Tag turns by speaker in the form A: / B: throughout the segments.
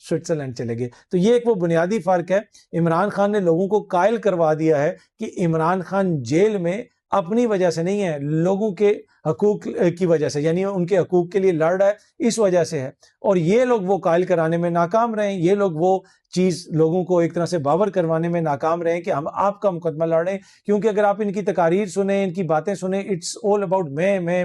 A: Switzerland چلے گئے. تو یہ ایک وہ بنیادی فرق ہے. عمران خان نے لوگوں کو قائل کروا دیا ہے کہ عمران خان جیل میں اپنی وجہ سے نہیں ہے, لوگوں کے حقوق کی وجہ سے, یعنی ان کے حقوق کے لیے لڑ رہا ہے, اس وجہ سے ہے. اور یہ لوگ وہ قائل کرانے میں ناکام رہے ہیں, یہ لوگ وہ چیز لوگوں کو ایک طرح سے باور کروانے میں ناکام رہے ہیں کہ ہم آپ کا مقدمہ لڑ رہے ہیں. کیونکہ اگر آپ ان کی تقاریر سنیں, ان کی باتیں سنیں, اٹس آل اباؤٹ میں,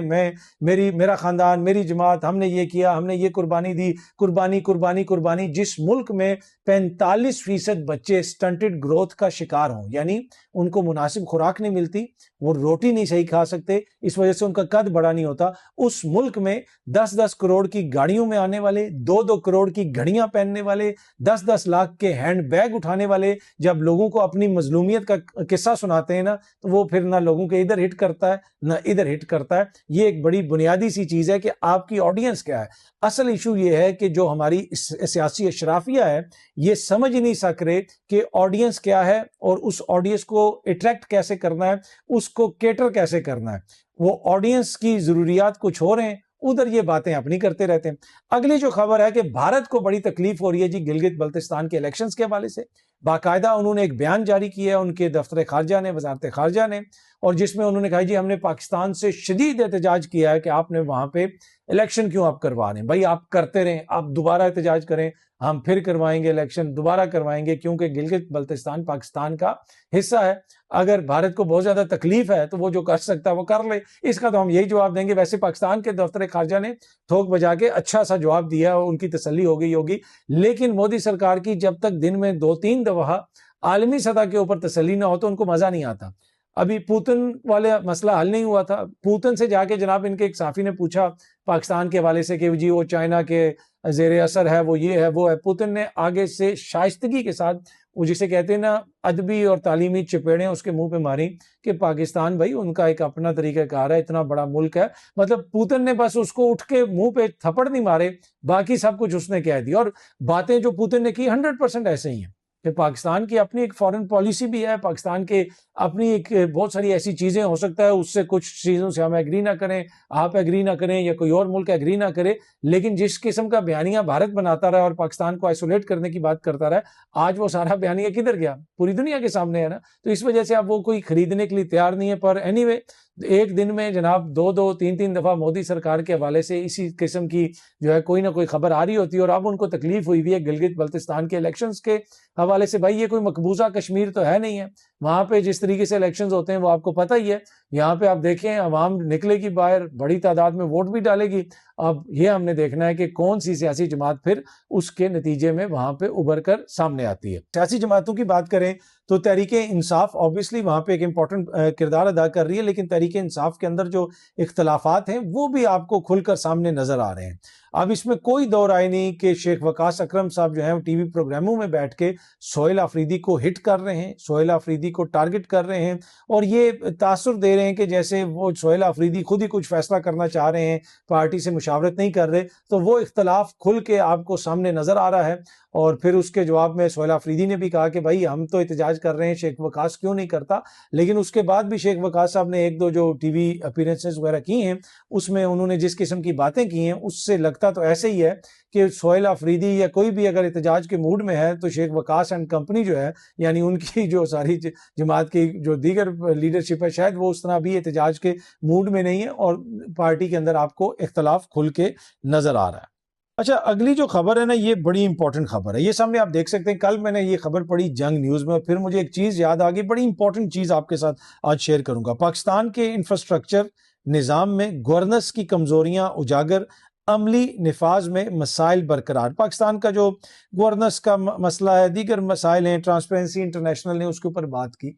A: میرا خاندان, میری جماعت, ہم نے یہ کیا, ہم نے یہ قربانی دی, قربانی قربانی قربانی. جس ملک میں 45% بچے سٹنٹڈ گروتھ کا شکار ہوں, یعنی ان کو مناسب خوراک نہیں ملتی, وہ روٹی نہیں صحیح کھا سکتے, اس وجہ سے ان کا قد بڑا نہیں ہوتا, اس ملک میں 10-10 کروڑ کی گاڑیوں میں آنے والے, 2-2 کروڑ کی گھڑیاں پہننے والے, 10-10 لاکھ کے ہینڈ بیگ اٹھانے والے جب لوگوں کو اپنی مظلومیت کا قصہ سناتے ہیں نا, تو وہ پھر نہ لوگوں کے ادھر ہٹ کرتا ہے نہ ادھر ہٹ کرتا ہے. یہ ایک بڑی بنیادی سی چیز ہے کہ آپ کی آڈینس کیا ہے. اصل ایشو یہ ہے کہ جو ہماری سیاسی اشرافیہ ہے یہ سمجھ نہیں سک رہے کہ آڈینس کیا ہے اور اس آڈینس کو اٹریکٹ کیسے کرنا ہے, اس کو کیٹر کیسے کرنا ہے. وہ آڈینس کی ضروریات کچھ ہو رہے ہیں, ادھر یہ باتیں اپنی کرتے رہتے ہیں. اگلی جو خبر ہے کہ بھارت کو بڑی تکلیف ہو رہی ہے جی گلگت بلتستان کے الیکشنز کے حوالے سے. باقاعدہ انہوں نے ایک بیان جاری کیا ہے ان کے دفتر خارجہ نے, وزارت خارجہ نے, اور جس میں انہوں نے کہا جی ہم نے پاکستان سے شدید احتجاج کیا ہے کہ آپ نے وہاں پہ الیکشن کیوں آپ کروا رہے ہیں. بھائی آپ کرتے رہیں, آپ دوبارہ احتجاج کریں, ہم پھر کروائیں گے الیکشن, دوبارہ کروائیں گے, کیونکہ گلگت بلتستان پاکستان کا حصہ ہے. اگر بھارت کو بہت زیادہ تکلیف ہے تو وہ جو کر سکتا ہے وہ کر لے. اس کا تو ہم یہی جواب دیں گے. ویسے پاکستان کے دفتر خارجہ نے ٹھوک بجا کے اچھا سا جواب دیا, ان کی تسلی ہو گئی ہوگی. لیکن مودی سرکار کی جب تک دن میں 2-3 دفعہ عالمی سطح کے اوپر تسلی نہ ہو تو ان کو مزہ نہیں آتا. ابھی پوتن والے مسئلہ حل نہیں ہوا تھا, پوتن سے جا کے جناب ان کے ایک صحافی نے پوچھا پاکستان کے حوالے سے کہ جی وہ چائنا کے زیر اثر ہے, وہ یہ ہے وہ ہے. پوتن نے آگے سے شائستگی کے ساتھ, وہ جسے کہتے ہیں نا ادبی اور تعلیمی چپیڑیں, اس کے منہ پہ ماری کہ پاکستان بھائی ان کا ایک اپنا طریقہ کار ہے, اتنا بڑا ملک ہے. مطلب پوتن نے بس اس کو اٹھ کے منہ پہ تھپڑ نہیں مارے, باقی سب کچھ اس نے کہہ دیا. اور باتیں جو پوتن نے کی 100% ایسے ہی ہیں کہ پاکستان کی اپنی ایک فارن پالیسی بھی ہے, پاکستان کے اپنی ایک بہت ساری ایسی چیزیں ہو سکتا ہے اس سے کچھ چیزوں سے ہم ایگری نہ کریں, آپ ایگری نہ کریں یا کوئی اور ملک ایگری نہ کرے, لیکن جس قسم کا بیانیہ بھارت بناتا رہا اور پاکستان کو آئسولیٹ کرنے کی بات کرتا رہا, آج وہ سارا بیانیہ کدھر گیا؟ پوری دنیا کے سامنے ہے نا. تو اس وجہ سے اب وہ کوئی خریدنے کے لیے تیار نہیں ہے. پر اینی وے ایک دن میں جناب 2-3 دفعہ مودی سرکار کے حوالے سے اسی قسم کی جو ہے کوئی نہ کوئی خبر آ رہی ہوتی ہے, اور اب ان کو تکلیف ہوئی ہے گلگت بلتستان کے الیکشنز کے حوالے سے. بھائی یہ کوئی مقبوضہ کشمیر تو ہے نہیں ہے, وہاں پہ جس طریقے سے الیکشنز ہوتے ہیں وہ آپ کو پتہ ہی ہے. یہاں پہ آپ دیکھیں عوام نکلے گی باہر, بڑی تعداد میں ووٹ بھی ڈالے گی. اب یہ ہم نے دیکھنا ہے کہ کون سی سیاسی جماعت پھر اس کے نتیجے میں وہاں پہ ابھر کر سامنے آتی ہے. سیاسی جماعتوں کی بات کریں تو تحریک انصاف آبویسلی وہاں پہ ایک امپورٹنٹ کردار ادا کر رہی ہے, لیکن تحریک انصاف کے اندر جو اختلافات ہیں وہ بھی آپ کو کھل کر سامنے نظر آ رہے ہیں. اب اس میں کوئی دو رائے نہیں کہ شیخ وقاص اکرم صاحب جو ہیں وہ ٹی وی پروگراموں میں بیٹھ کے سہیل آفریدی کو ہٹ کر رہے ہیں, سہیل آفریدی کو ٹارگٹ کر رہے ہیں, اور یہ تاثر دے رہے ہیں کہ جیسے وہ سہیل آفریدی خود ہی کچھ فیصلہ کرنا چاہ رہے ہیں, پارٹی سے مشاورت نہیں کر رہے. تو وہ اختلاف کھل کے آپ کو سامنے نظر آ رہا ہے. اور پھر اس کے جواب میں سہیل آفریدی نے بھی کہا کہ بھائی ہم تو احتجاج کر رہے ہیں, شیخ وقاص کیوں نہیں کرتا. لیکن اس کے بعد بھی شیخ وقاص صاحب نے 1-2 جو ٹی وی اپیرنسز وغیرہ کی ہیں اس میں انہوں نے جس قسم کی باتیں کی ہیں اس سے لگتا تو ایسے ہی ہے کہ سہیل آفریدی یا کوئی بھی اگر احتجاج کے موڈ میں ہے تو شیخ وقاص اینڈ کمپنی جو ہے, یعنی ان کی جو ساری جماعت کی جو دیگر لیڈرشپ ہے, شاید وہ اس طرح بھی احتجاج کے موڈ میں نہیں ہے, اور پارٹی کے اندر آپ کو اختلاف کھل کے نظر آ رہا ہے. اچھا اگلی جو خبر ہے نا یہ بڑی امپورٹنٹ خبر ہے, یہ سامنے آپ دیکھ سکتے ہیں. کل میں نے یہ خبر پڑھی جنگ نیوز میں, اور پھر مجھے ایک چیز یاد آ گئی, بڑی امپورٹنٹ چیز آپ کے ساتھ آج شیئر کروں گا. پاکستان کے انفراسٹرکچر نظام میں گورننس کی کمزوریاں اجاگر, عملی نفاذ میں مسائل برقرار. پاکستان کا جو گورننس کا مسئلہ ہے, دیگر مسائل ہیں, ٹرانسپیرنسی انٹرنیشنل نے اس کے اوپر بات کی.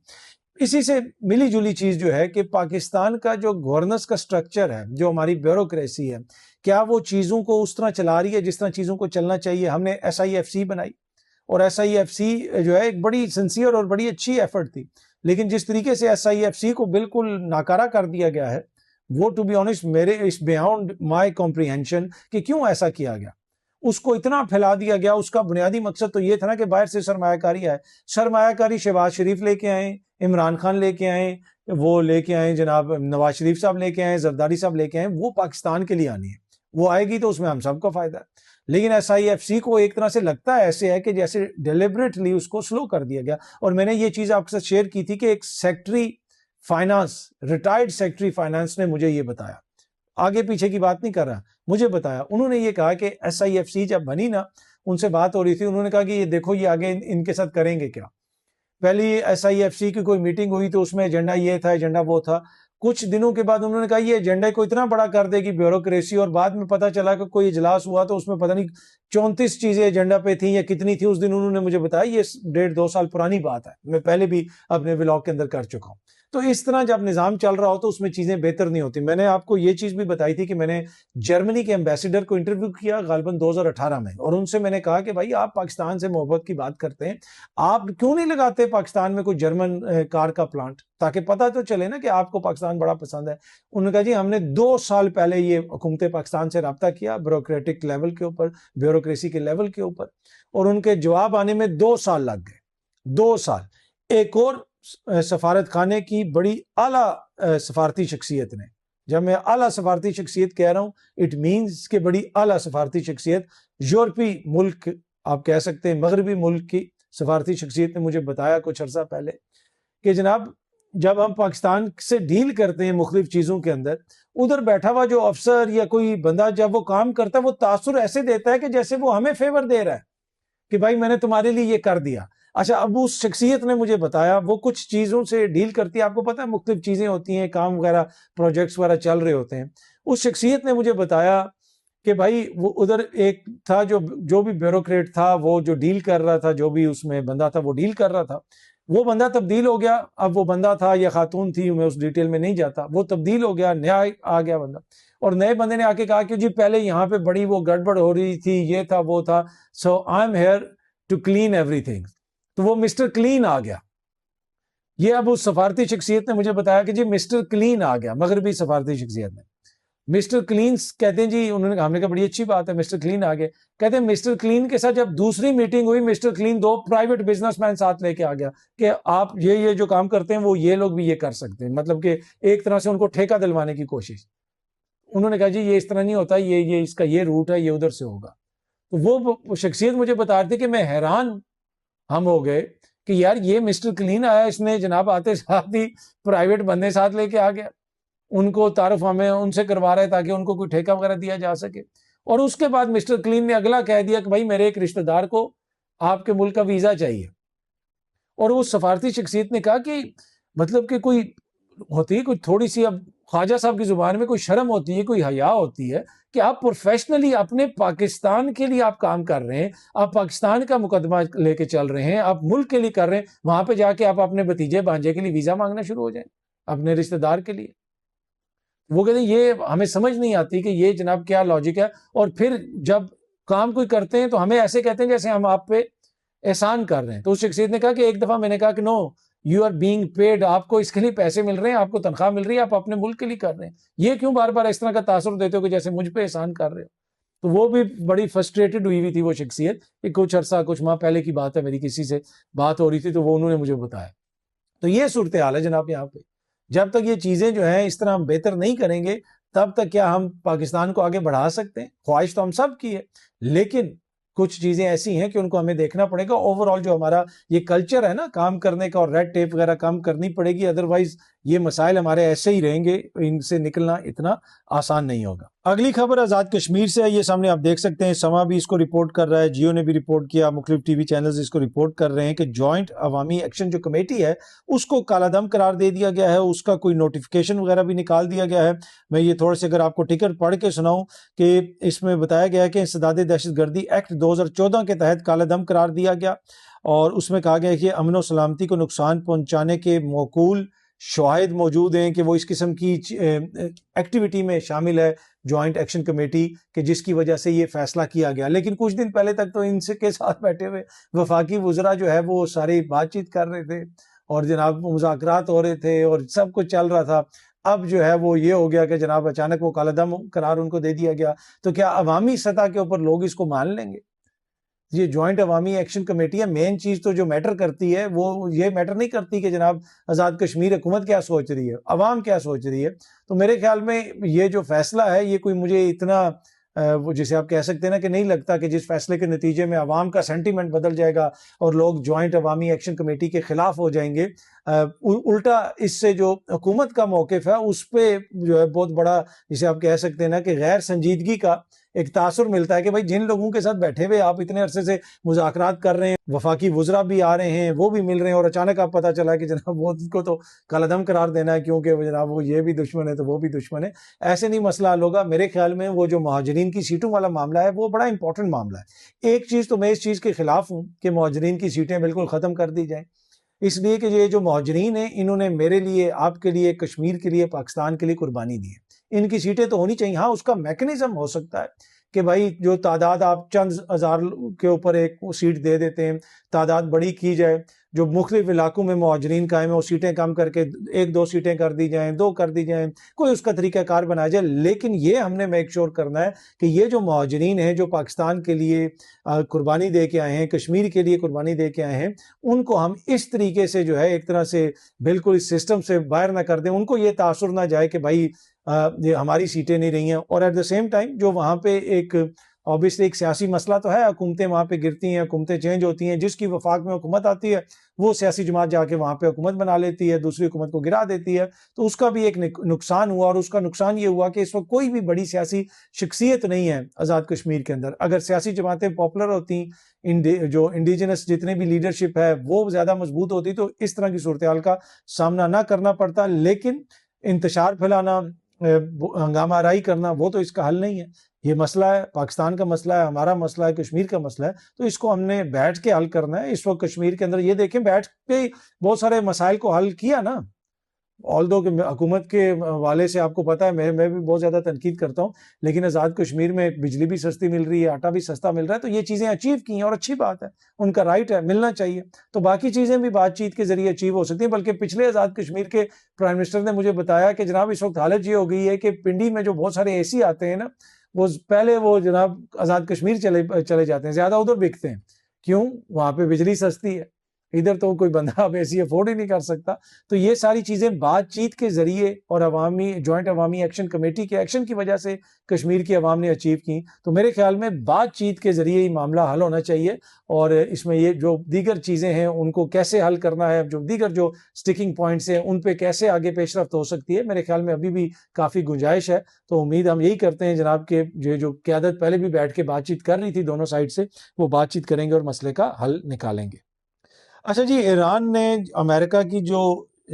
A: اسی سے ملی جلی چیز جو ہے کہ پاکستان کا جو گورننس کا سٹرکچر ہے, جو ہماری بیوروکریسی ہے, کیا وہ چیزوں کو اس طرح چلا رہی ہے جس طرح چیزوں کو چلنا چاہیے. ہم نے SIFC بنائی, اور SIFC جو ہے ایک بڑی سنسیئر اور بڑی اچھی ایفرٹ تھی, لیکن جس طریقے سے SIFC کو بالکل ناکارہ کر دیا گیا ہے وہ ٹو بی آنیسٹ میرے اس بیاونڈ مائی کمپریہنشن کہ کیوں ایسا کیا گیا. اس کو اتنا پھیلا دیا گیا. اس کا بنیادی مقصد تو یہ تھا نا کہ باہر سے سرمایہ کاری آئے. سرمایہ کاری شہباز شریف لے کے آئیں, عمران خان لے کے آئیں, وہ لے کے آئیں جناب نواز شریف صاحب لے کے آئیں, زرداری صاحب لے کے آئیں. وہ پاکستان کے لیے آنی ہے, وہ آئے گی تو اس میں ہم سب کو فائدہ ہے. لیکن SIFC کو ایک طرح سے لگتا ہے ایسے ہے کہ جیسے ڈیلیبریٹلی اس کو سلو کر دیا گیا. اور میں نے یہ چیز آپ کے ساتھ شیئر کی تھی کہ ایک secretary finance, retired secretary finance نے مجھے یہ بتایا، آگے پیچھے کی بات نہیں کر رہا، مجھے بتایا. انہوں نے یہ کہا کہ SIFC جب بنی نا، ان سے بات ہو رہی تھی، انہوں نے کہا کہ یہ دیکھو یہ آگے ان کے ساتھ کریں گے کیا. پہلی SIFC کی کوئی میٹنگ ہوئی تو اس میں ایجنڈا یہ تھا، ایجنڈا وہ تھا. کچھ دنوں کے بعد انہوں نے کہا یہ ایجنڈا کو اتنا بڑا کر دے گی بیوروکریسی، اور بعد میں پتا چلا کہ کوئی اجلاس ہوا تو اس میں پتہ نہیں 34 چیزیں ایجنڈا پہ تھیں یا کتنی تھی. اس دن انہوں نے مجھے بتایا یہ 1.5-2 سال پرانی بات ہے، میں پہلے بھی اپنے ولاگ کے اندر کر چکا ہوں. تو اس طرح جب نظام چل رہا ہو تو اس میں چیزیں بہتر نہیں ہوتی. میں نے آپ کو یہ چیز بھی بتائی تھی کہ میں نے جرمنی کے ایمبیسیڈر کو انٹرویو کیا غالباً 2018 میں، اور ان سے میں نے کہا کہ بھائی آپ پاکستان سے محبت کی بات کرتے ہیں، آپ کیوں نہیں لگاتے پاکستان میں کوئی جرمن کار کا پلانٹ، تاکہ پتہ تو چلے نا کہ آپ کو پاکستان بڑا پسند ہے. انہوں نے کہا جی ہم نے 2 سال پہلے یہ حکومت پاکستان سے رابطہ کیا بیوروکریٹک لیول کے اوپر، بیوروکریسی کے لیول کے اوپر، اور ان کے جواب آنے میں 2 سال لگ گئے. 2 سال. ایک اور سفارت خانے کی بڑی اعلیٰ سفارتی شخصیت نے، جب میں اعلیٰ سفارتی شخصیت کہہ رہا ہوں اٹ مینز کہ بڑی اعلیٰ سفارتی شخصیت، یورپی ملک آپ کہہ سکتے ہیں، مغربی ملک کی سفارتی شخصیت نے مجھے بتایا کچھ عرصہ پہلے کہ جناب جب ہم پاکستان سے ڈیل کرتے ہیں مختلف چیزوں کے اندر، ادھر بیٹھا ہوا جو افسر یا کوئی بندہ جب وہ کام کرتا ہے وہ تاثر ایسے دیتا ہے کہ جیسے وہ ہمیں فیور دے رہا ہے کہ بھائی میں نے تمہارے لیے یہ کر دیا. اچھا اب اس شخصیت نے مجھے بتایا وہ کچھ چیزوں سے ڈیل کرتی ہے، آپ کو پتہ ہے مختلف چیزیں ہوتی ہیں، کام وغیرہ پروجیکٹس وغیرہ چل رہے ہوتے ہیں. اس شخصیت نے مجھے بتایا کہ بھائی وہ ادھر ایک تھا جو بھی بیوروکریٹ تھا، وہ جو ڈیل کر رہا تھا، جو بھی اس میں بندہ تھا وہ ڈیل کر رہا تھا، وہ بندہ تبدیل ہو گیا. اب وہ بندہ تھا یا خاتون تھی، میں اس ڈیٹیل میں نہیں جاتا، وہ تبدیل ہو گیا، نیا آ گیا بندہ. اور نئے بندے نے آ کے کہا کہ جی پہلے یہاں پہ بڑی وہ گڑبڑ ہو رہی تھی، یہ تھا وہ تھا، so I am here to clean everything. تو وہ مسٹر کلین آ گیا. یہ اب اس سفارتی شخصیت نے مجھے بتایا کہ جی مسٹر کلین آ گیا، مغربی سفارتی شخصیت نے. مسٹر کلین کہتے ہیں جی، انہوں نے ہم نے کہا بڑی اچھی بات ہے مسٹر کلین آ گئے. کہتے ہیں مسٹر کلین کے ساتھ جب دوسری میٹنگ ہوئی، mister Klein 2 private businessman ساتھ لے کے آ گیا کہ آپ یہ جو کام کرتے ہیں وہ یہ لوگ بھی یہ کر سکتے ہیں، مطلب کہ ایک طرح سے ان کو ٹھیکہ دلوانے کی کوشش. انہوں نے کہا جی یہ اس طرح نہیں ہوتا، یہ اس کا یہ روٹ ہے، یہ ادھر سے ہوگا. تو وہ شخصیت مجھے بتا رہی تھی کہ میں حیران ہم ہو گئے کہ یار یہ مسٹر کلین آیا، اس نے جناب آتے ساتھ ہی پرائیویٹ بندے ساتھ لے کے آ گیا، ان کو تعارف ہمیں ان سے کروا رہے تاکہ ان کو کوئی ٹھیکہ وغیرہ دیا جا سکے. اور اس کے بعد مسٹر کلین نے اگلا کہہ دیا کہ بھائی میرے ایک رشتہ دار کو آپ کے ملک کا ویزا چاہیے. اور وہ سفارتی شخصیت نے کہا کہ مطلب کہ کوئی ہوتی ہے کوئی تھوڑی سی، اب خواجہ صاحب کی زبان میں کوئی شرم ہوتی ہے، کوئی حیا ہوتی ہے کہ آپ پروفیشنلی اپنے پاکستان کے لیے آپ کام کر رہے ہیں، آپ پاکستان کا مقدمہ لے کے چل رہے ہیں، آپ ملک کے لیے کر رہے ہیں، وہاں پہ جا کے آپ اپنے بھتیجے بھانجے کے لیے ویزا مانگنا شروع ہو جائیں، اپنے رشتہ دار کے لیے. وہ کہتے ہیں یہ ہمیں سمجھ نہیں آتی کہ یہ جناب کیا لاجک ہے. اور پھر جب کام کوئی کرتے ہیں تو ہمیں ایسے کہتے ہیں جیسے ہم آپ پہ احسان کر رہے ہیں. تو اس شخصیت نے کہا کہ ایک دفعہ میں نے کہا کہ نو یو آر بینگ پیڈ، آپ کو اس کے لیے پیسے مل رہے ہیں، آپ کو تنخواہ مل رہی ہے، آپ اپنے ملک کے لیے کر رہے ہیں، یہ کیوں بار بار اس طرح کا تاثر دیتے ہو کہ جیسے مجھ پہ احسان کر رہے ہو. تو وہ بھی بڑی فرسٹریٹڈ ہوئی تھی وہ شخصیت کہ کچھ عرصہ کچھ ماہ پہلے کی بات ہے، میری کسی سے بات ہو رہی تھی تو وہ انہوں نے مجھے بتایا. تو یہ صورتحال ہے جناب یہاں پہ. جب تک یہ چیزیں جو ہیں اس طرح ہم بہتر نہیں کریں گے تب تک کیا ہم پاکستان کو آگے بڑھا سکتے ہیں؟ خواہش تو ہم سب کی ہے، لیکن کچھ چیزیں ایسی ہیں کہ ان کو ہمیں دیکھنا پڑے گا. اوور آل جو ہمارا یہ کلچر ہے نا کام کرنے کا، اور ریڈ ٹیپ وغیرہ کم کرنی پڑے گی، ادروائز یہ مسائل ہمارے ایسے ہی رہیں گے، ان سے نکلنا اتنا آسان نہیں ہوگا. اگلی خبر آزاد کشمیر سے ہے، یہ سامنے آپ دیکھ سکتے ہیں، سما بھی اس کو رپورٹ کر رہا ہے، جیو نے بھی رپورٹ کیا، مختلف ٹی وی چینلز اس کو رپورٹ کر رہے ہیں کہ جوائنٹ عوامی ایکشن جو کمیٹی ہے اس کو کالا دم قرار دے دیا گیا ہے، اس کا کوئی نوٹیفیکیشن وغیرہ بھی نکال دیا گیا ہے. میں یہ تھوڑے سے اگر آپ کو ٹکٹ پڑھ کے سناؤں کہ اس میں بتایا گیا ہے کہ انسداد دہشت گردی ایکٹ 2014 کے تحت کالا دم قرار دیا گیا، اور اس میں کہا گیا کہ امن و سلامتی کو نقصان پہنچانے کے موکول شواہد موجود ہیں کہ وہ اس قسم کی ایکٹیویٹی میں شامل ہے جوائنٹ ایکشن کمیٹی، کہ جس کی وجہ سے یہ فیصلہ کیا گیا. لیکن کچھ دن پہلے تک تو ان سے کے ساتھ بیٹھے ہوئے وفاقی وزراء جو ہے وہ ساری بات چیت کر رہے تھے اور جناب مذاکرات ہو رہے تھے اور سب کچھ چل رہا تھا. اب جو ہے وہ یہ ہو گیا کہ جناب اچانک وہ کالا دم قرار ان کو دے دیا گیا. تو کیا عوامی سطح کے اوپر لوگ اس کو مان لیں گے؟ یہ جوائنٹ عوامی ایکشن کمیٹی ہے، مین چیز تو جو میٹر کرتی ہے وہ یہ میٹر نہیں کرتی کہ جناب آزاد کشمیر حکومت کیا سوچ رہی ہے، عوام کیا سوچ رہی ہے. تو میرے خیال میں یہ جو فیصلہ ہے یہ کوئی مجھے اتنا وہ جسے آپ کہہ سکتے ہیں نا کہ نہیں لگتا کہ جس فیصلے کے نتیجے میں عوام کا سینٹیمنٹ بدل جائے گا اور لوگ جوائنٹ عوامی ایکشن کمیٹی کے خلاف ہو جائیں گے، الٹا اس سے جو حکومت کا موقف ہے اس پہ جو ہے بہت بڑا جسے آپ کہہ سکتے ہیں نا کہ غیر سنجیدگی کا ایک تاثر ملتا ہے کہ بھائی جن لوگوں کے ساتھ بیٹھے ہوئے آپ اتنے عرصے سے مذاکرات کر رہے ہیں، وفاقی وزراء بھی آ رہے ہیں، وہ بھی مل رہے ہیں، اور اچانک آپ پتہ چلا کہ جناب وہ کو تو کالعدم قرار دینا ہے کیونکہ جناب وہ یہ بھی دشمن ہے تو وہ بھی دشمن ہے. ایسے نہیں مسئلہ حل ہوگا. میرے خیال میں وہ جو مہاجرین کی سیٹوں والا معاملہ ہے وہ بڑا امپورٹنٹ معاملہ ہے. ایک چیز تو میں اس چیز کے خلاف ہوں کہ مہاجرین کی سیٹیں بالکل ختم کر دی جائیں، اس لیے کہ یہ جو مہاجرین ہیں انہوں نے میرے لیے، آپ کے لیے، کشمیر کے لیے، پاکستان کے لیے قربانی دی ہے. ان کی سیٹیں تو ہونی چاہیے. ہاں اس کا میکنزم ہو سکتا ہے کہ بھائی جو تعداد آپ چند ہزار کے اوپر ایک سیٹ دے دیتے ہیں، تعداد بڑی کی جائے، جو مختلف علاقوں میں مہاجرین قائم ہیں وہ سیٹیں کم کر کے 1-2 سیٹیں کر دی جائیں، 2 کر دی جائیں، کوئی اس کا طریقہ کار بنایا جائے. لیکن یہ ہم نے میک شور کرنا ہے کہ یہ جو مہاجرین ہیں جو پاکستان کے لیے قربانی دے کے آئے ہیں، کشمیر کے لیے قربانی دے کے آئے ہیں، ان کو ہم اس طریقے سے جو ہے ایک طرح سے بالکل اس سسٹم سے باہر نہ کر دیں. ان کو یہ تاثر نہ جائے کہ بھائی یہ ہماری سیٹیں نہیں رہی ہیں. اور ایٹ دا سیم ٹائم جو وہاں پہ ایک obviously ایک سیاسی مسئلہ تو ہے، حکومتیں وہاں پہ گرتی ہیں، حکومتیں چینج ہوتی ہیں، جس کی وفاق میں حکومت آتی ہے وہ سیاسی جماعت جا کے وہاں پہ حکومت بنا لیتی ہے، دوسری حکومت کو گرا دیتی ہے. تو اس کا بھی ایک نقصان ہوا، اور اس کا نقصان یہ ہوا کہ اس وقت کوئی بھی بڑی سیاسی شخصیت نہیں ہے آزاد کشمیر کے اندر. اگر سیاسی جماعتیں پاپولر ہوتی، جو انڈیجنس جتنے بھی لیڈرشپ ہے وہ زیادہ مضبوط ہوتی تو اس طرح کی صورتحال کا سامنا نہ کرنا پڑتا. لیکن انتشار پھیلانا، ہنگامہ آرائی کرنا، وہ تو اس کا حل نہیں ہے. یہ مسئلہ ہے، پاکستان کا مسئلہ ہے، ہمارا مسئلہ ہے، کشمیر کا مسئلہ ہے، تو اس کو ہم نے بیٹھ کے حل کرنا ہے. اس وقت کشمیر کے اندر یہ دیکھیں بیٹھ کے بہت سارے مسائل کو حل کیا نا. آلدو کہ حکومت کے والے سے آپ کو پتا ہے میں بھی بہت زیادہ تنقید کرتا ہوں، لیکن آزاد کشمیر میں بجلی بھی سستی مل رہی ہے، آٹا بھی سستا مل رہا ہے، تو یہ چیزیں اچیو کی ہیں اور اچھی بات ہے، ان کا رائٹ ہے، ملنا چاہیے. تو باقی چیزیں بھی بات چیت کے ذریعے اچیو ہو سکتی ہیں. بلکہ پچھلے آزاد کشمیر کے پرائم منسٹر نے مجھے بتایا کہ جناب اس وقت حالت یہ ہو گئی ہے کہ پنڈی میں جو بہت سارے اے سی آتے ہیں نا، وہ پہلے وہ جناب آزاد کشمیر چلے جاتے ہیں، زیادہ ادھر بکتے ہیں. کیوں؟ وہاں پہ بجلی سستی ہے، ادھر تو کوئی بندہ اب ایسی افورڈ ہی نہیں کر سکتا. تو یہ ساری چیزیں بات چیت کے ذریعے اور جوائنٹ عوامی ایکشن کمیٹی کے ایکشن کی وجہ سے کشمیر کی عوام نے اچیو کی. تو میرے خیال میں بات چیت کے ذریعے ہی معاملہ حل ہونا چاہیے، اور اس میں یہ جو دیگر چیزیں ہیں ان کو کیسے حل کرنا ہے، جو دیگر جو سٹیکنگ پوائنٹس ہیں ان پہ کیسے آگے پیش رفت ہو سکتی ہے، میرے خیال میں ابھی بھی کافی گنجائش ہے. تو امید ہم یہی کرتے ہیں جناب کہ جو قیادت پہلے بھی بیٹھ کے بات چیت کر رہی تھی دونوں سائڈ سے، وہ بات چیت کریں گے اور مسئلے کا حل نکالیں گے. اچھا جی، ایران نے امریکہ کی جو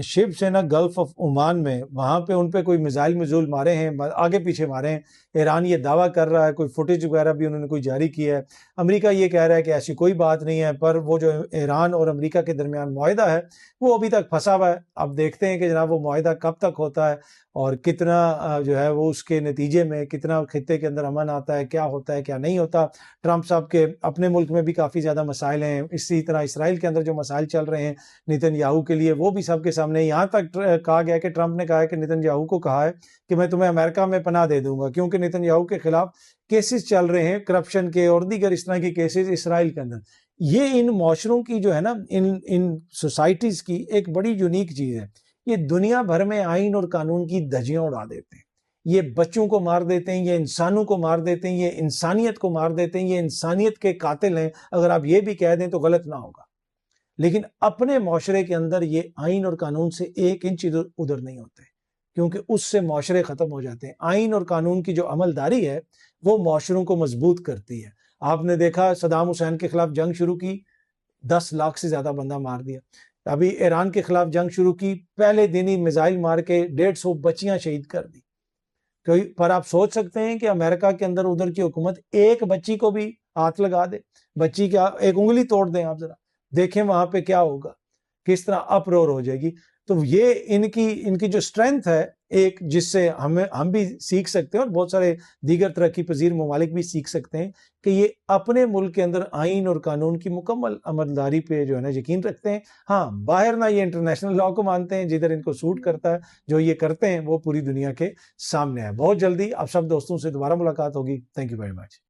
A: شپس ہیں نا گلف آف عمان میں، وہاں پہ ان پہ کوئی میزائل مارے ہیں، آگے پیچھے مارے ہیں. ایران یہ دعویٰ کر رہا ہے، کوئی فوٹیج وغیرہ بھی انہوں نے کوئی جاری کیا ہے. امریکہ یہ کہہ رہا ہے کہ ایسی کوئی بات نہیں ہے، پر وہ جو ایران اور امریکہ کے درمیان معاہدہ ہے وہ ابھی تک پھنسا ہوا ہے. اب دیکھتے ہیں کہ جناب وہ معاہدہ کب تک ہوتا ہے اور کتنا جو ہے وہ اس کے نتیجے میں کتنا خطے کے اندر امن آتا ہے، کیا ہوتا ہے کیا نہیں ہوتا. ٹرمپ صاحب کے اپنے ملک میں بھی کافی زیادہ مسائل ہیں، اسی طرح اسرائیل کے اندر جو مسائل چل رہے ہیں نیتن یاہو کے لیے، وہ بھی سب کے سامنے. یہاں تک کہا گیا کہ ٹرمپ نے کہا ہے کہ نیتن یاہو کو کہا ہے کہ میں تمہیں امریکہ میں پناہ دے دوں گا، کیونکہ نیتن یاہو کے خلاف کیسز چل رہے ہیں کرپشن کے اور دیگر اس طرح کے کیسز اسرائیل کے اندر. یہ ان معاشروں کی جو ہے نا، ان سوسائٹیز کی ایک بڑی یونیک چیز ہے. یہ دنیا بھر میں آئین اور قانون کی دھجیاں اڑا دیتے ہیں، یہ بچوں کو مار دیتے ہیں، یہ انسانوں کو مار دیتے ہیں، یہ انسانیت کو مار دیتے ہیں، یہ انسانیت کے قاتل ہیں. اگر آپ یہ بھی کہہ دیں تو غلط نہ ہوگا. لیکن اپنے معاشرے کے اندر یہ آئین اور قانون سے 1 انچ ادھر نہیں ہوتے، کیونکہ اس سے معاشرے ختم ہو جاتے ہیں. آئین اور قانون کی جو عملداری ہے وہ معاشروں کو مضبوط کرتی ہے. آپ نے دیکھا صدام حسین کے خلاف جنگ شروع کی، 10 لاکھ سے زیادہ بندہ مار دیا. ابھی ایران کے خلاف جنگ شروع کی، پہلے دن ہی میزائل مار کے 150 بچیاں شہید کر دی. پر آپ سوچ سکتے ہیں کہ امریکہ کے اندر ادھر کی حکومت ایک بچی کو بھی ہاتھ لگا دے، بچی کی ایک انگلی توڑ دیں، آپ ذرا دیکھیں وہاں پہ کیا ہوگا، کس طرح اپرور ہو جائے گی. تو یہ ان کی جو اسٹرینتھ ہے ایک، جس سے ہم بھی سیکھ سکتے ہیں اور بہت سارے دیگر ترقی پذیر ممالک بھی سیکھ سکتے ہیں کہ یہ اپنے ملک کے اندر آئین اور قانون کی مکمل عملداری پہ جو ہے نا یقین رکھتے ہیں. ہاں باہر نہ یہ انٹرنیشنل لاء کو مانتے ہیں، جدھر ان کو سوٹ کرتا ہے جو یہ کرتے ہیں وہ پوری دنیا کے سامنے ہے. بہت جلدی آپ سب دوستوں سے دوبارہ ملاقات ہوگی. Thank you very much.